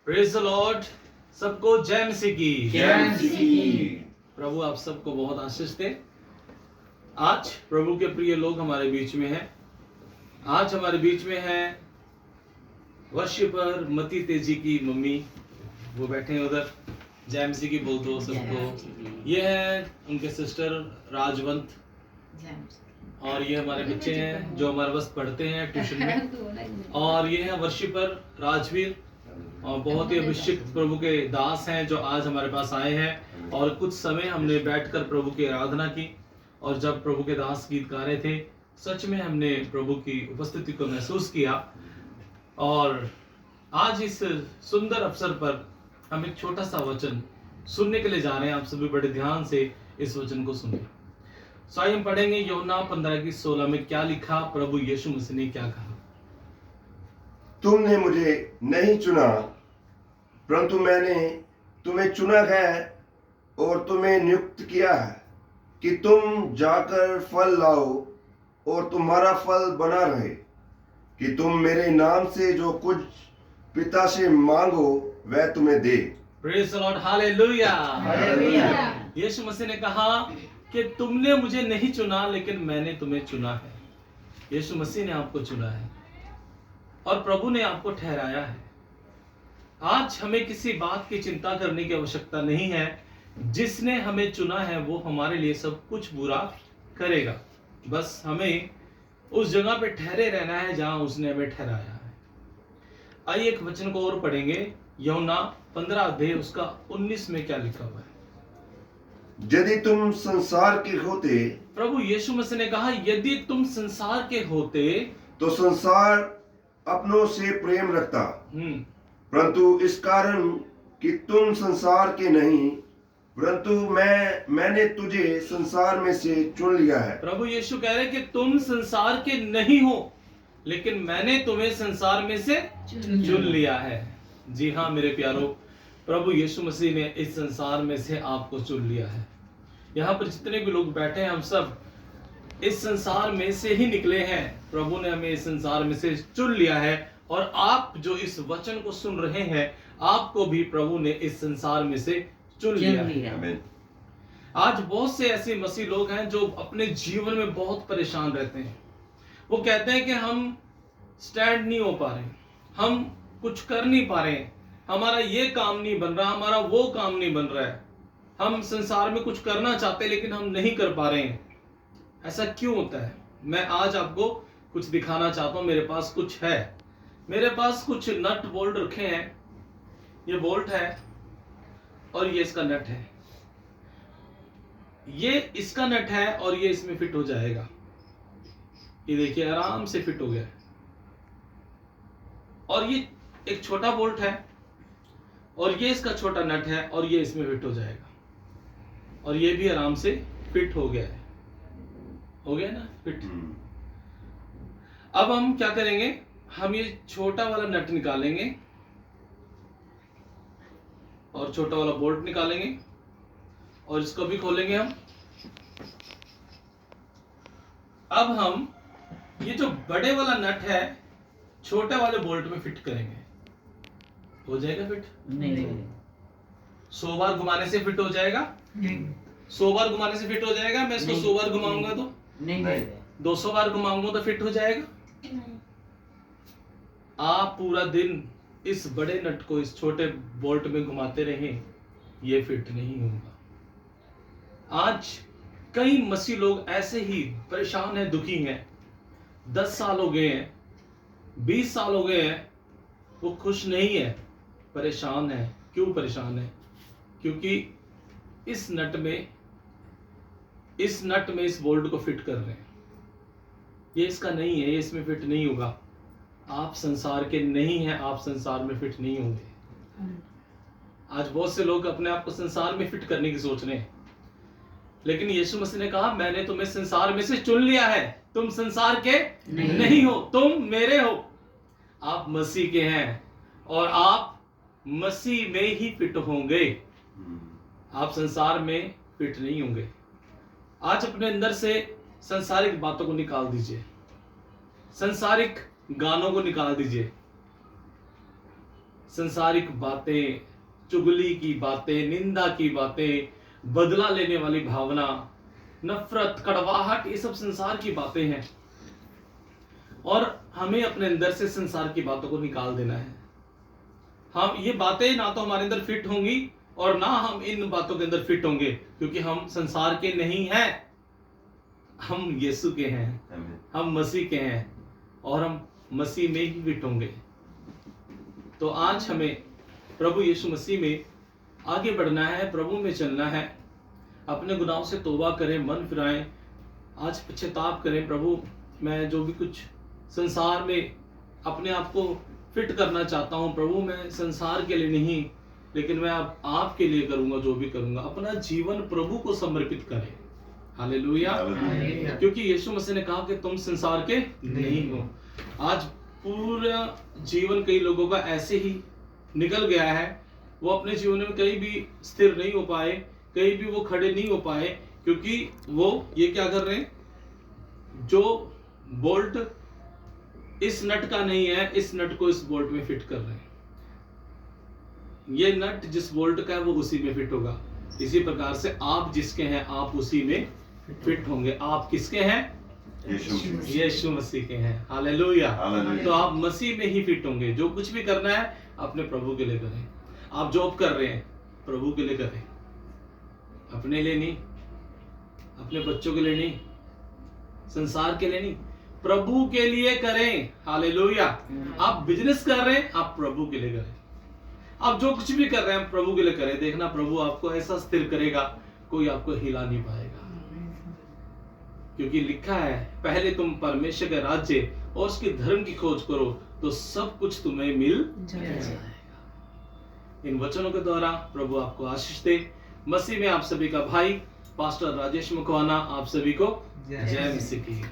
Praise the Lord. सबको जय मसीह की। जय मसीह की। प्रभु आप सबको बहुत आशीष दे। आज प्रभु के प्रिय लोग हमारे बीच में हैं। आज हमारे बीच में है वर्शिपर मती तेजी की मम्मी, वो बैठे हैं उधर। जय मसीह की बोल दो सबको। ये है उनके सिस्टर राजवंत, और ये हमारे बच्चे हैं जो हमारे पास पढ़ते हैं ट्यूशन में। और ये है वर्शिपर राजवीर, और बहुत ही अभिषिक्त प्रभु के दास हैं जो आज हमारे पास आए हैं। और कुछ समय हमने बैठकर प्रभु की आराधना की, और जब प्रभु के दास गीत गा रहे थे, सच में हमने प्रभु की उपस्थिति को महसूस किया। और आज इस सुंदर अवसर पर हम एक छोटा सा वचन सुनने के लिए जा रहे हैं। आप सभी बड़े ध्यान से इस वचन को सुनिए। आइए हम पढ़ेंगे यूहन्ना 15:16 में क्या लिखा, प्रभु यीशु मसीह ने क्या कहा। तुमने मुझे नहीं चुना, परंतु मैंने तुम्हें चुना है और तुम्हें नियुक्त किया है कि तुम जाकर फल लाओ और तुम्हारा फल बना रहे, कि तुम मेरे नाम से जो कुछ पिता से मांगो वह तुम्हें दे। Praise the lord, hallelujah. Hallelujah. यीशु मसीह ने कहा कि तुमने मुझे नहीं चुना, लेकिन मैंने तुम्हें चुना है। यीशु मसीह ने आपको चुना है और प्रभु ने आपको ठहराया है। आज हमें किसी बात की चिंता करने की आवश्यकता नहीं है। जिसने हमें चुना है वो हमारे लिए सब कुछ बुरा करेगा। बस हमें उस जगह पे ठहरे रहना है जहां उसने हमें ठहराया है। आइए एक वचन को और पढ़ेंगे। यूहन्ना 15 अध्याय उसका 19 में क्या लिखा हुआ है। यदि तुम संसार के होते, प्रभु यीशु मसीह ने कहा यदि तुम संसार के होते तो संसार अपनों से प्रेम रखता, परंतु इस कारण कि तुम संसार के नहीं, परंतु मैंने तुझे संसार में से चुन लिया है। प्रभु यीशु कह रहे कि तुम संसार के नहीं हो, लेकिन मैंने तुम्हें संसार में से चुन लिया है। जी हाँ मेरे प्यारो, प्रभु यीशु मसीह ने इस संसार में से आपको चुन लिया है। यहाँ पर जितने भी लोग बैठे हैं, हम सब इस संसार में से ही निकले हैं। प्रभु ने हमें इस संसार में से चुन लिया है, और आप जो इस वचन को सुन रहे हैं, आपको भी प्रभु ने इस संसार में से चुन लिया है। आज बहुत से ऐसे मसीह लोग हैं जो अपने जीवन में बहुत परेशान रहते हैं। वो कहते हैं कि हम स्टैंड नहीं हो पा रहे, हम कुछ कर नहीं पा रहे, हमारा ये काम नहीं बन रहा, हमारा वो काम नहीं बन रहा है। हम संसार में कुछ करना चाहते लेकिन हम नहीं कर पा रहे हैं। ऐसा क्यों होता है? मैं आज आपको कुछ दिखाना चाहता हूं। मेरे पास कुछ है, मेरे पास कुछ नट बोल्ट रखे हैं। ये बोल्ट है और ये इसका नट है। ये इसका नट है और ये इसमें फिट हो जाएगा। ये देखिए आराम से फिट हो गया है। और ये एक छोटा बोल्ट है और ये इसका छोटा नट है और ये इसमें फिट हो जाएगा, और ये भी आराम से फिट हो गया है। हो गया ना फिट। अब हम क्या करेंगे, हम ये छोटा वाला नट निकालेंगे और छोटा वाला बोल्ट निकालेंगे और इसको भी खोलेंगे हम। अब हम ये जो बड़े वाला नट है छोटे वाले बोल्ट में फिट करेंगे। हो जाएगा फिट? नहीं। 100 बार घुमाने से फिट हो जाएगा? नहीं। 100 बार घुमाने से फिट हो जाएगा? मैं इसको 100 बार घुमाऊंगा तो नहीं। 200 बार घुमाऊंगा तो फिट हो जाएगा? आप पूरा दिन इस बड़े नट को इस छोटे बोल्ट में घुमाते रहें, ये फिट नहीं होगा। आज कई मसीह लोग ऐसे ही परेशान हैं, दुखी हैं। 10 साल हो गए हैं, 20 साल हो गए हैं, वो खुश नहीं है, परेशान है। क्यों परेशान है? क्योंकि इस नट में इस बोल्ट को फिट कर रहे हैं। ये इसका नहीं है, ये इसमें फिट नहीं होगा। आप संसार के नहीं हैं, आप संसार में फिट नहीं होंगे। आज बहुत से लोग अपने आप को संसार में फिट करने की सोच रहे हैं, लेकिन यीशु मसीह ने कहा मैंने तुम्हें संसार में से चुन लिया है। तुम संसार के नहीं हो, तुम मेरे हो। आप मसीह के हैं और आप मसीह में ही फिट होंगे। आप संसार में फिट नहीं होंगे। आज अपने अंदर से संसारिक बातों को निकाल दीजिए, संसारिक गानों को निकाल दीजिए, संसारिक बातें, चुगली की बातें, निंदा की बातें, बदला लेने वाली भावना, नफरत, कड़वाहट, ये सब संसार की बातें हैं। और हमें अपने अंदर से संसार की बातों को निकाल देना है। हम ये बातें ना तो हमारे अंदर फिट होंगी और ना हम इन बातों के अंदर फिट होंगे, क्योंकि हम संसार के नहीं हैं, हम यीशु के हैं, हम मसीह के हैं और हम मसीह में ही फिट होंगे। तो आज हमें प्रभु यीशु मसीह में आगे बढ़ना है, प्रभु में चलना है, अपने गुनाहों से तौबा करें, मन फिराएं, आज पश्चाताप करें। प्रभु, मैं जो भी कुछ संसार में अपने आप को फिट करना चाहता हूं, प्रभु मैं संसार के लिए नहीं, लेकिन मैं अब आपके लिए करूंगा, जो भी करूंगा। अपना जीवन प्रभु को समर्पित करें। हालेलुया। क्योंकि यीशु मसीह ने कहा कि तुम संसार के नहीं हो। आज पूरा जीवन कई लोगों का ऐसे ही निकल गया है, वो अपने जीवन में कहीं भी स्थिर नहीं हो पाए, कहीं भी वो खड़े नहीं हो पाए, क्योंकि वो ये क्या कर रहे हैं, जो बोल्ट इस नट का नहीं है, इस नट को इस बोल्ट में फिट कर रहे हैं। ये नट जिस बोल्ट का है वो उसी में फिट होगा। इसी प्रकार से आप जिसके हैं आप उसी में फिट होंगे। आप किसके हैं? यीशु मसीह के हैं। हालेलुया। तो आप मसीह में ही फिट होंगे। जो कुछ भी करना है अपने प्रभु के लिए करें। आप जॉब कर रहे हैं, प्रभु के लिए करें, अपने लिए नहीं, अपने बच्चों के लिए नहीं, संसार के लिए नहीं, प्रभु के लिए करें। हालेलुया। आप बिजनेस कर रहे हैं, आप प्रभु के लिए करें। आप जो कुछ भी कर रहे हैं प्रभु के लिए करें। देखना प्रभु आपको ऐसा स्थिर करेगा, कोई आपको हिला नहीं पाएगा। क्योंकि लिखा है, पहले तुम परमेश्वर के राज्य और उसके धर्म की खोज करो तो सब कुछ तुम्हें मिल जाएगा। इन वचनों के द्वारा प्रभु आपको आशीष दे। मसीह में आप सभी का भाई पास्टर राजेश मकवाना आप सभी को जय मसीह की।